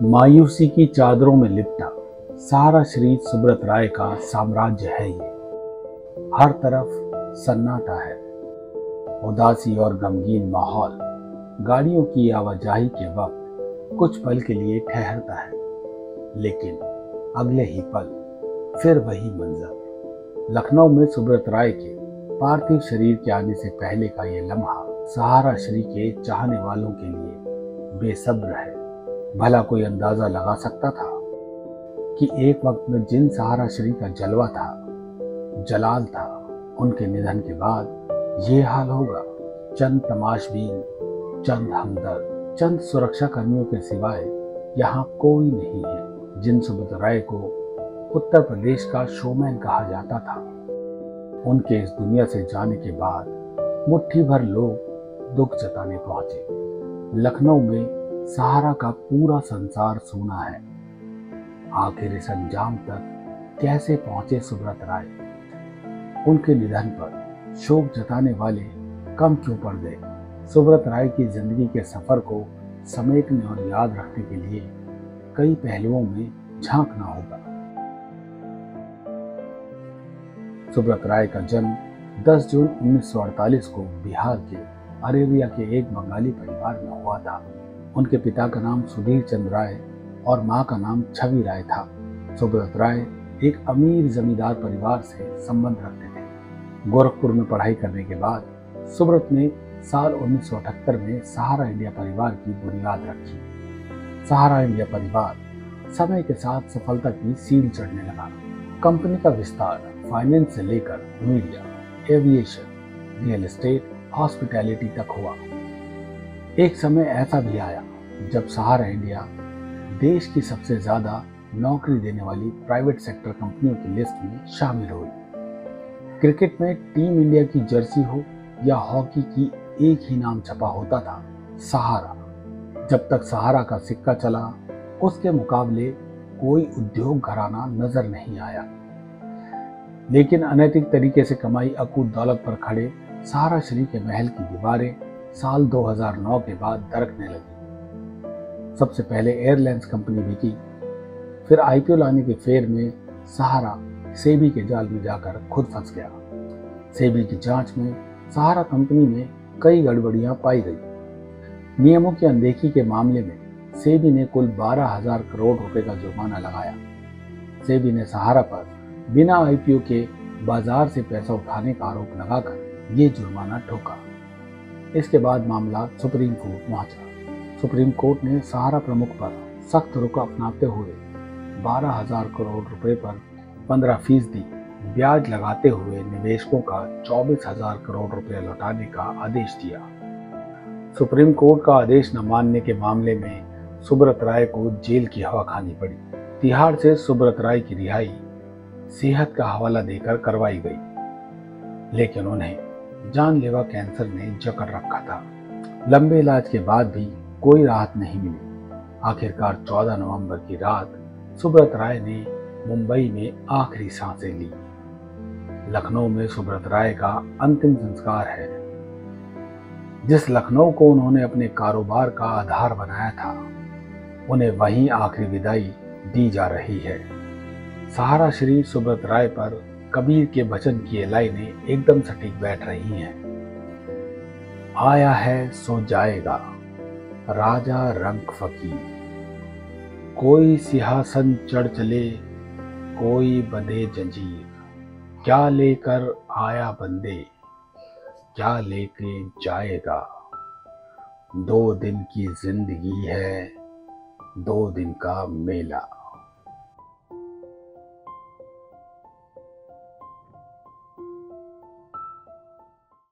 मायूसी की चादरों में लिपटा सारा शरीर सुब्रत राय का साम्राज्य है ये। हर तरफ सन्नाटा है, उदासी और गमगीन माहौल। गाड़ियों की आवाजाही के वक्त कुछ पल के लिए ठहरता है, लेकिन अगले ही पल फिर वही मंजर। लखनऊ में सुब्रत राय के पार्थिव शरीर के आने से पहले का ये लम्हा सहारा श्री के चाहने वालों के लिए बेसब्र है। भला कोई अंदाजा लगा सकता था कि एक वक्त में जिन सहारा श्री का जलवा था, जलाल था, उनके निधन के बाद ये हाल होगा। चंद तमाशबीन, चंद हमदर्द, चंद सुरक्षा कर्मियों के सिवाय यहाँ कोई नहीं है। जिन सुब्रत राय को उत्तर प्रदेश का शोमैन कहा जाता था, उनके इस दुनिया से जाने के बाद मुट्ठी भर लोग दुख जताने पहुंचे। लखनऊ में सहारा का पूरा संसार सूना है। आखिर इस अंजाम तक कैसे पहुंचे सुब्रत राय? उनके निधन पर शोक जताने वाले कम क्यों पड़ गए? सुब्रत राय की जिंदगी के सफर को समेटने और याद रखने के लिए कई पहलुओं में झांकना होगा। सुब्रत राय का जन्म 10 जून 1948 को बिहार के अरेरिया के एक बंगाली परिवार में हुआ था। उनके पिता का नाम सुधीर चंद्र राय और मां का नाम छवि राय था। सुब्रत राय एक अमीर जमींदार परिवार से संबंध रखते थे। गोरखपुर में पढ़ाई करने के बाद सुब्रत ने साल 1978 में सहारा इंडिया परिवार की बुनियाद रखी। सहारा इंडिया परिवार समय के साथ सफलता की सीढ़ी चढ़ने लगा। कंपनी का विस्तार फाइनेंस से लेकर media, aviation, real estate, hospitality तक हुआ। एक समय ऐसा भी आया जब सहारा इंडिया देश की सबसे ज्यादा नौकरी देने वाली प्राइवेट सेक्टर कंपनियों की लिस्ट में शामिल हुई। क्रिकेट में टीम इंडिया की जर्सी हो या हॉकी की एक ही नाम छपा होता था, सहारा। जब तक सहारा का सिक्का चला, उसके मुकाबले कोई उद्योग घराना नजर नहीं आया। लेकिन अनैतिक तरीके से कमाई अकूत दौलत पर खड़े सहारा श्री के महल की दीवारें साल 2009 के बाद दरकने लगी। सबसे पहले एयरलाइंस कंपनी बिकी, फिर आईपीओ लाने के फेर में सहारा सेबी के जाल में जाकर खुद फंस गया। सेबी की जांच में सहारा कंपनी में कई गड़बड़ियां पाई गई। नियमों की अनदेखी के मामले में सेबी ने कुल 12,000 करोड़ रुपए का जुर्माना लगाया। सेबी ने सहारा पर बिना आईपीओ के बाजार से पैसा उठाने का आरोप लगाकर ये जुर्माना ठोका। इसके बाद मामला सुप्रीम कोर्ट पहुंचा। सुप्रीम कोर्ट ने सहारा प्रमुख पर सख्त रुख अपनाते हुए 12,000 करोड़ रुपए पर 15% ब्याज लगाते हुए निवेशकों का 24,000 करोड़ रुपए लौटाने का आदेश दिया। सुप्रीम कोर्ट का आदेश न मानने के मामले में सुब्रत राय को जेल की हवा खानी पड़ी। तिहाड़ से सुब्रत राय की रिहाई सेहत का हवाला देकर करवाई गई, लेकिन उन्हें जानलेवा कैंसर ने जकड़ रखा था। लंबे इलाज के बाद भी कोई राहत नहीं मिली। आखिरकार 14 नवंबर की रात सुब्रत राय ने मुंबई में आखिरी सांसें ली। लखनऊ में सुब्रत राय का अंतिम संस्कार है। जिस लखनऊ को उन्होंने अपने कारोबार का आधार बनाया था, उन्हें वहीं आखिरी विदाई दी जा रही है। सहारा श्री सुब्रत राय पर कबीर के वचन की लाइनें एकदम सटीक बैठ रही हैं। आया है सो जाएगा, राजा रंग फकीर। कोई सिंहासन चढ़ चले, कोई बंधे जंजीर। क्या लेकर आया बंदे, क्या लेके जाएगा। 2 दिन की जिंदगी है, 2 दिन का मेला।